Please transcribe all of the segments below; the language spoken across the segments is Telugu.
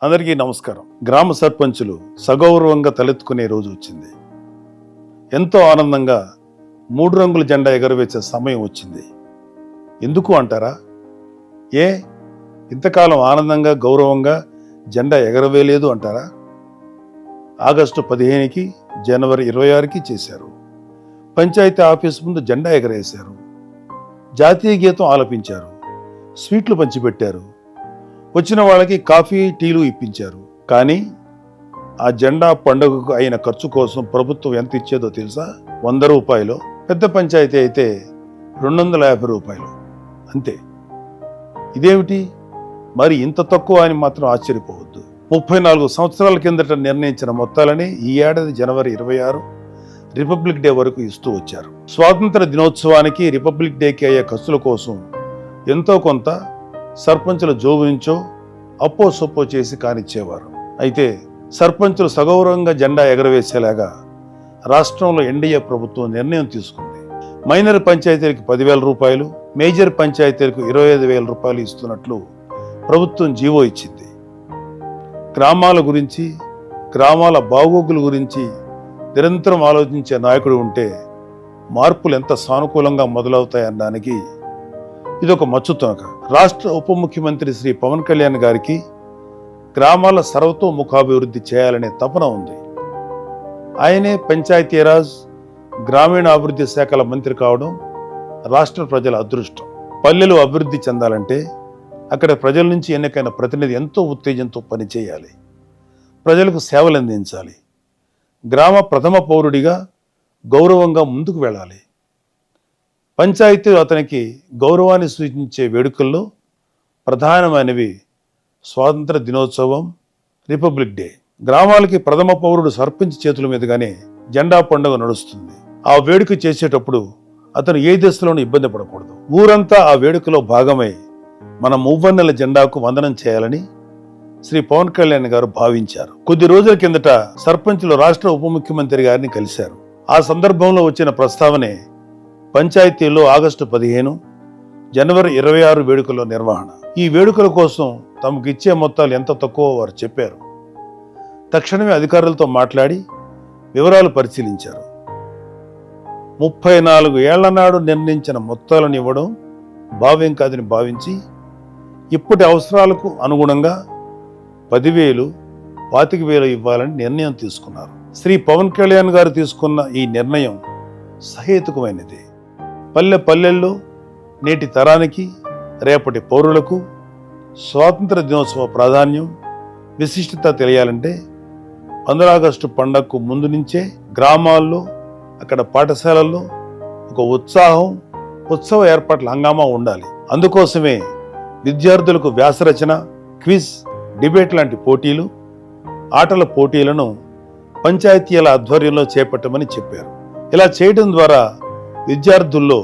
అందరికీ నమస్కారం. గ్రామ సర్పంచులు సగౌరవంగా తలెత్తుకునే రోజు వచ్చింది. ఎంతో ఆనందంగా 3 రంగుల జెండా ఎగరవేసే సమయం వచ్చింది. ఎందుకు అంటారా? ఇంతకాలం ఆనందంగా గౌరవంగా జెండా ఎగరవేయలేదు అంటారా? ఆగస్టు 15కి జనవరి 26కి చేశారు. పంచాయతీ ఆఫీసు ముందు జెండా ఎగరేశారు. జాతీయ గీతం ఆలపించారు. స్వీట్లు పంచిపెట్టారు. వచ్చిన వాళ్ళకి కాఫీ టీలు ఇప్పించారు. కానీ ఆ జెండా పండుగకు అయిన ఖర్చు కోసం ప్రభుత్వం ఎంత ఇచ్చేదో తెలుసా? 100 రూపాయలు. పెద్ద పంచాయతీ అయితే 250 రూపాయలు అంతే. ఇదేమిటి మరి ఇంత తక్కువ అని మాత్రం ఆశ్చర్యపోవద్దు. 34 సంవత్సరాల కిందట నిర్ణయించిన మొత్తాలని ఈ ఏడాది జనవరి 26 రిపబ్లిక్ డే వరకు ఇస్తూ వచ్చారు. స్వాతంత్ర దినోత్సవానికి రిపబ్లిక్ డేకి అయ్యే ఖర్చుల కోసం ఎంతో కొంత సర్పంచుల జోబు నుంచో అప్పో సొప్పో చేసి కానిచ్చేవారు. అయితే సర్పంచులు సగౌరవంగా జెండా ఎగరవేసేలాగా రాష్ట్రంలో ఎన్డీఏ ప్రభుత్వం నిర్ణయం తీసుకుంది. మైనర్ పంచాయతీలకు 10,000 రూపాయలు, మేజర్ పంచాయతీలకు 25,000 రూపాయలు ఇస్తున్నట్లు ప్రభుత్వం జీవో ఇచ్చింది. గ్రామాల గురించి, గ్రామాల బాగోగుల గురించి నిరంతరం ఆలోచించే నాయకుడు ఉంటే మార్పులు ఎంత సానుకూలంగా మొదలవుతాయనడానికి ఇదొక మచ్చుతోక. రాష్ట్ర ఉప ముఖ్యమంత్రి శ్రీ పవన్ కళ్యాణ్ గారికి గ్రామాల సర్వతోముఖాభివృద్ధి చేయాలనే తపన ఉంది. ఆయనే పంచాయతీరాజ్, గ్రామీణాభివృద్ధి శాఖల మంత్రి కావడం రాష్ట్ర ప్రజల అదృష్టం. పల్లెలు అభివృద్ధి చెందాలంటే అక్కడ ప్రజల నుంచి ఎన్నికైన ప్రతినిధి ఎంతో ఉత్తేజంతో పనిచేయాలి. ప్రజలకు సేవలు అందించాలి. గ్రామ ప్రథమ పౌరుడిగా గౌరవంగా ముందుకు వెళ్ళాలి. పంచాయతీలు అతనికి గౌరవాన్ని సూచించే వేడుకల్లో ప్రధానమైనవి స్వాతంత్ర దినోత్సవం, రిపబ్లిక్ డే. గ్రామాలకి ప్రథమ పౌరుడు సర్పంచ్ చేతుల మీదుగానే జెండా పండుగ నడుస్తుంది. ఆ వేడుక చేసేటప్పుడు అతను ఏ దశలోనూ ఇబ్బంది పడకూడదు. ఊరంతా ఆ వేడుకలో భాగమై మన మువ్వన్నెల జెండాకు వందనం చేయాలని శ్రీ పవన్ కళ్యాణ్ గారు భావించారు. కొద్ది రోజుల కిందట సర్పంచులు రాష్ట్ర ఉప ముఖ్యమంత్రి గారిని కలిశారు. ఆ సందర్భంలో వచ్చిన ప్రస్తావనే పంచాయతీల్లో ఆగస్టు 15, జనవరి 26 వేడుకల నిర్వహణ. ఈ వేడుకల కోసం తమకు ఇచ్చే మొత్తాలు ఎంత తక్కువ వారు చెప్పారు. తక్షణమే అధికారులతో మాట్లాడి వివరాలు పరిశీలించారు. 34 ఏళ్ల నాడు నిర్ణయించిన మొత్తాలను ఇవ్వడం భావ్యం కాదని భావించి ఇప్పటి అవసరాలకు అనుగుణంగా 10,000, 25,000 ఇవ్వాలని నిర్ణయం తీసుకున్నారు. శ్రీ పవన్ కళ్యాణ్ గారు తీసుకున్న ఈ నిర్ణయం సహేతుకమైనది. పల్లెల్లో నేటి తరానికి, రేపటి పౌరులకు స్వాతంత్ర దినోత్సవ ప్రాధాన్యం, విశిష్టత తెలియాలంటే 15 ఆగస్టు పండగకు ముందు నుంచే గ్రామాల్లో, అక్కడ పాఠశాలల్లో ఒక ఉత్సవ ఏర్పాట్ల హంగామా ఉండాలి. అందుకోసమే విద్యార్థులకు వ్యాసరచన, క్విజ్, డిబేట్ లాంటి పోటీలు, ఆటల పోటీలను పంచాయతీల ఆధ్వర్యంలో చేపట్టమని చెప్పారు. ఇలా చేయడం ద్వారా విద్యార్థుల్లో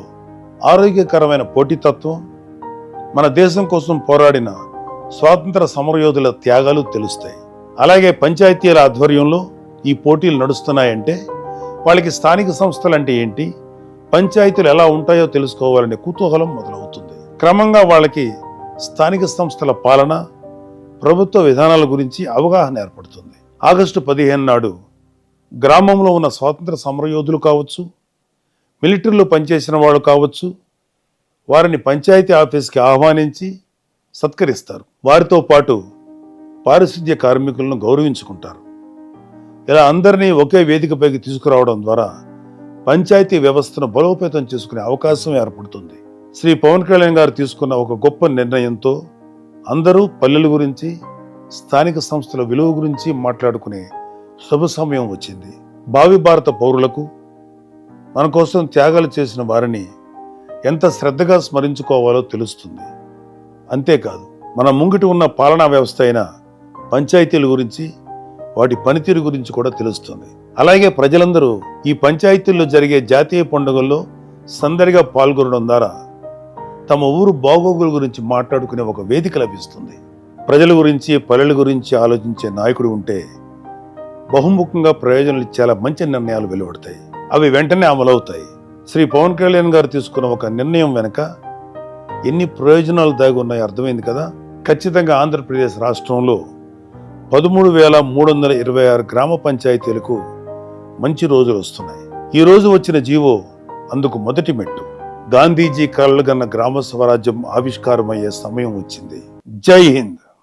ఆరోగ్యకరమైన పోటీతత్వం, మన దేశం కోసం పోరాడిన స్వాతంత్ర సమరయోధుల త్యాగాలు తెలుస్తాయి. అలాగే పంచాయతీల ఆధ్వర్యంలో ఈ పోటీలు నడుస్తున్నాయంటే వాళ్ళకి స్థానిక సంస్థలు అంటే ఏంటి, పంచాయతీలు ఎలా ఉంటాయో తెలుసుకోవాలనే కుతూహలం మొదలవుతుంది. క్రమంగా వాళ్ళకి స్థానిక సంస్థల పాలన, ప్రభుత్వ విధానాల గురించి అవగాహన ఏర్పడుతుంది. ఆగస్టు 15 నాడు గ్రామంలో ఉన్న స్వాతంత్ర సమరయోధులు కావచ్చు, మిలిటరీలో పనిచేసిన వాళ్ళు కావచ్చు, వారిని పంచాయతీ ఆఫీస్కి ఆహ్వానించి సత్కరిస్తారు. వారితో పాటు పారిశుద్ధ్య కార్మికులను గౌరవించుకుంటారు. ఇలా అందరినీ ఒకే వేదికపైకి తీసుకురావడం ద్వారా పంచాయతీ వ్యవస్థను బలోపేతం చేసుకునే అవకాశం ఏర్పడుతుంది. శ్రీ పవన్ కళ్యాణ్ గారు తీసుకున్న ఒక గొప్ప నిర్ణయంతో అందరూ పల్లెల గురించి, స్థానిక సంస్థల విలువ గురించి మాట్లాడుకునే శుభ సమయం వచ్చింది. భావి భారత పౌరులకు, మన కోసం త్యాగాలు చేసిన వారిని ఎంత శ్రద్ధగా స్మరించుకోవాలో తెలుస్తుంది. అంతేకాదు, మన ముంగిటి ఉన్న పాలనా వ్యవస్థ అయిన పంచాయతీల గురించి, వాటి పనితీరు గురించి కూడా తెలుస్తుంది. అలాగే ప్రజలందరూ ఈ పంచాయతీల్లో జరిగే జాతీయ పండుగల్లో సందడిగా పాల్గొనడం ద్వారా తమ ఊరు బాగోగుల గురించి మాట్లాడుకునే ఒక వేదిక లభిస్తుంది. ప్రజల గురించి, పల్లెల గురించి ఆలోచించే నాయకుడు ఉంటే బహుముఖంగా ప్రయోజనాలు చాలా మంచి నిర్ణయాలు వెలువడతాయి. అవి వెంటనే అమలవుతాయి. శ్రీ పవన్ కళ్యాణ్ గారు తీసుకున్న ఒక నిర్ణయం వెనుక ఎన్ని ప్రయోజనాలు దాగి ఉన్నాయో అర్థమైంది కదా. ఖచ్చితంగా ఆంధ్రప్రదేశ్ రాష్ట్రంలో 13,326 గ్రామ పంచాయతీలకు మంచి రోజులు వస్తున్నాయి. ఈ రోజు వచ్చిన జీవో అందుకు మొదటి మెట్టు. గాంధీజీ కలలుగన్న గ్రామ స్వరాజ్యం ఆవిష్కారమయ్యే సమయం వచ్చింది. జై హింద్.